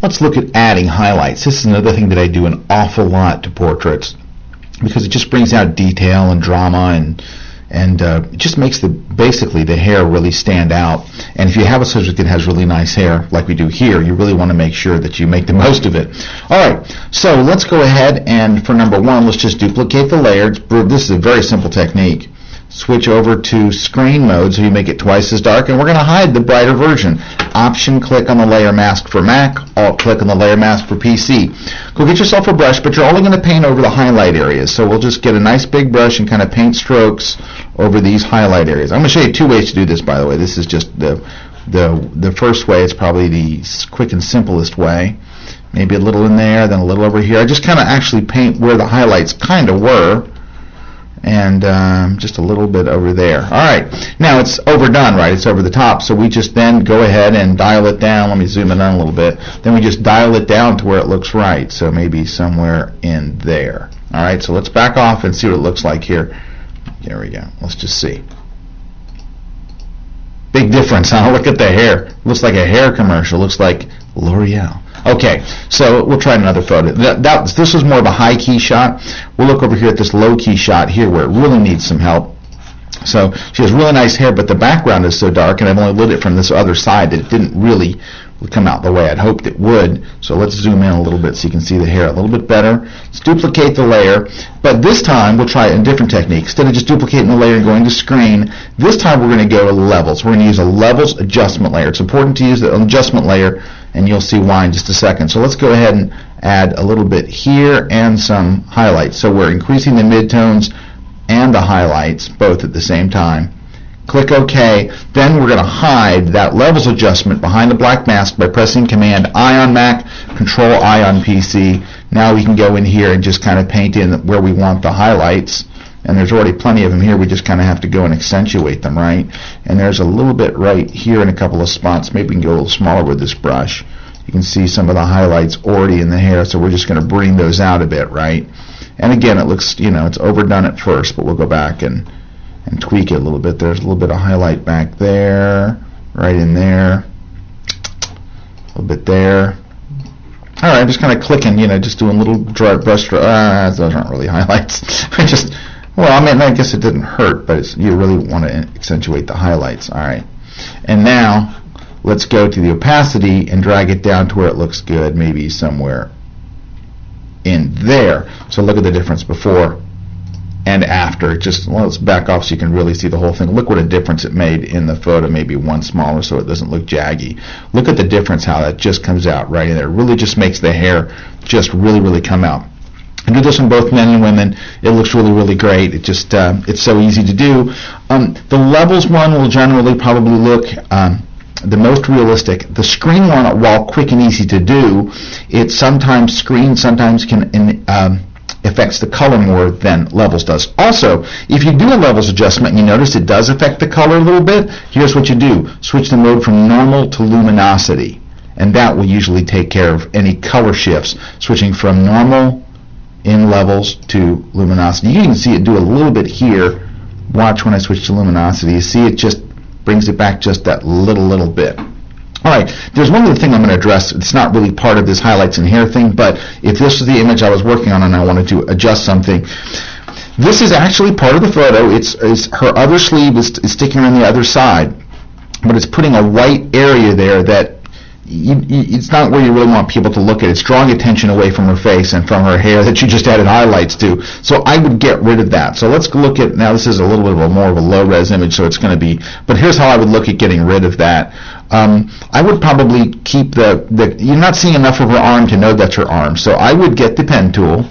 Let's look at adding highlights. This is another thing that I do an awful lot to portraits because it just brings out detail and drama and it just makes basically the hair really stand out. And if you have a subject that has really nice hair, like we do here, you really want to make sure that you make the most of it. All right, so let's go ahead and for number one, let's just duplicate the layer. This is a very simple technique. Switch over to screen mode so you make it twice as dark, and we're going to hide the brighter version. Option click on the layer mask for Mac, Alt click on the layer mask for PC. Go get yourself a brush, but you're only going to paint over the highlight areas. So we'll just get a nice big brush and kind of paint strokes over these highlight areas. I'm going to show you two ways to do this, by the way. This is just the first way. It's probably the quick and simplest way. Maybe a little in there, then a little over here. I just kind of actually paint where the highlights kind of were, and just a little bit over there. All right, now it's overdone, right? It's over the top, so we just then go ahead and dial it down. Let me zoom it in a little bit. Then we just dial it down to where it looks right, so maybe somewhere in there. All right, so let's back off and see what it looks like here. There we go. Let's just see. Big difference, huh? Look at the hair. Looks like a hair commercial. Looks like L'Oreal. Okay, so we'll try another photo. This was more of a high key shot. We'll look over here at this low key shot here where it really needs some help. So she has really nice hair, but the background is so dark, and I've only lit it from this other side that it didn't really come out the way I'd hoped it would. So let's zoom in a little bit so you can see the hair a little bit better. Let's duplicate the layer, but this time we'll try a different technique. Instead of just duplicating the layer and going to screen, this time we're going to go to levels. We're going to use a levels adjustment layer. It's important to use the adjustment layer, and you'll see why in just a second. So let's go ahead and add a little bit here and some highlights. So we're increasing the midtones and the highlights both at the same time. Click OK. Then we're going to hide that levels adjustment behind the black mask by pressing Command I on Mac, Control I on PC. Now we can go in here and just kind of paint in where we want the highlights. And there's already plenty of them here. We just kind of have to go and accentuate them, right? And there's a little bit right here in a couple of spots. Maybe we can go a little smaller with this brush. You can see some of the highlights already in the hair, so we're just going to bring those out a bit, right? And again, it looks, it's overdone at first, but we'll go back and tweak it a little bit. There's a little bit of highlight back there, right in there, a little bit there. All right, I'm just kind of clicking, just doing little brush strokes. Those aren't really highlights. I guess it didn't hurt, but you really want to accentuate the highlights. All right, and now let's go to the opacity and drag it down to where it looks good, maybe somewhere in there. So look at the difference before and after. Let's back off so you can really see the whole thing. Look what a difference it made in the photo, maybe one smaller so it doesn't look jaggy. Look at the difference, how that just comes out right in there. It really just makes the hair just really come out. I do this on both men and women. It looks really great. It just it's so easy to do. The levels one will generally probably look the most realistic. The screen one, while quick and easy to do, it sometimes can affects the color more than levels does. Also, if you do a levels adjustment and you notice it does affect the color a little bit, here's what you do. Switch the mode from normal to luminosity, and that will usually take care of any color shifts, switching from normal in levels to luminosity. You can see it do a little bit here. Watch when I switch to luminosity. You see it just brings it back just that little bit. All right, there's one other thing I'm going to address. It's not really part of this highlights and hair thing, but if this was the image I was working on and I wanted to adjust something, this is actually part of the photo. It's her other sleeve is sticking on the other side, but it's putting a white area there that it's not where you really want people to look at. It's drawing attention away from her face and from her hair that you just added highlights to. So I would get rid of that. So let's look at, now this is a little bit of more of a low res image, so it's going to be, but here's how I would look at getting rid of that. I would probably keep you're not seeing enough of her arm to know that's her arm. So I would get the pen tool,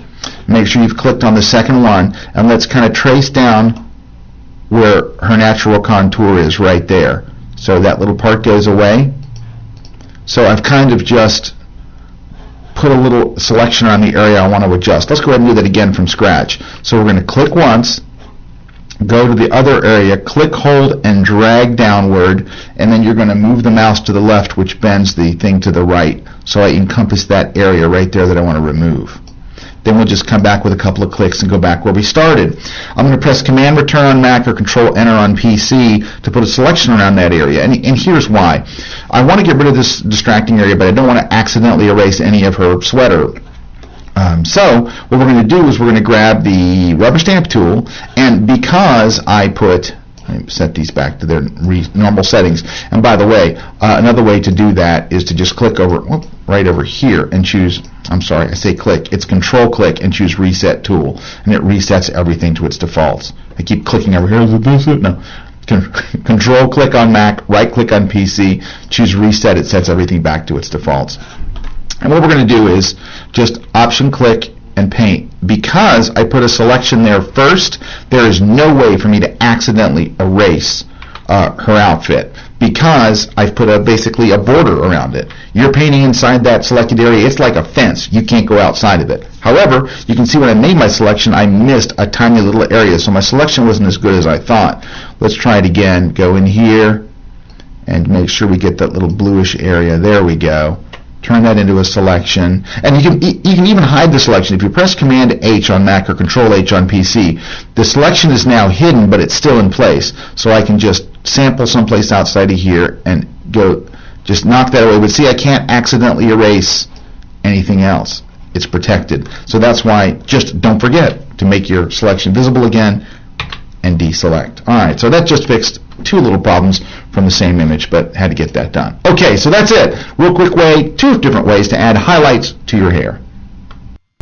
make sure you've clicked on the second one, and let's kind of trace down where her natural contour is right there. So that little part goes away. So I've kind of just put a little selection on the area I want to adjust. Let's go ahead and do that again from scratch. So we're going to click once, go to the other area, click, hold, and drag downward, and then you're going to move the mouse to the left, which bends the thing to the right. So I encompass that area right there that I want to remove. then we'll just come back with a couple of clicks and go back where we started. I'm going to press Command Return on Mac or Control Enter on PC to put a selection around that area. And here's why. I want to get rid of this distracting area, but I don't want to accidentally erase any of her sweater. So what we're going to do is we're going to grab the rubber stamp tool, and because I put, let me set these back to their normal settings. And by the way, another way to do that is to just click over, right over here and choose, I'm sorry, I say click, it's Control click and choose Reset Tool, and it resets everything to its defaults. I keep clicking over here, is it this? No. Control click on Mac, right click on PC, choose Reset, it sets everything back to its defaults. And what we're going to do is just Option click and paint. Because I put a selection there first, there is no way for me to accidentally erase her outfit, because I've put basically a border around it. You're painting inside that selected area, it's like a fence. You can't go outside of it. However, you can see when I made my selection, I missed a tiny little area, so my selection wasn't as good as I thought. Let's try it again. Go in here and make sure we get that little bluish area. There we go. Turn that into a selection, and you can even hide the selection. If you press Command H on Mac or Control H on PC, the selection is now hidden, but it's still in place. So I can just sample someplace outside of here and go, just knock that away. But see, I can't accidentally erase anything else. It's protected. So that's why, just don't forget to make your selection visible again and deselect. All right, so that just fixed two little problems from the same image, but had to get that done. Okay, so that's it. Real quick way, two different ways to add highlights to your hair.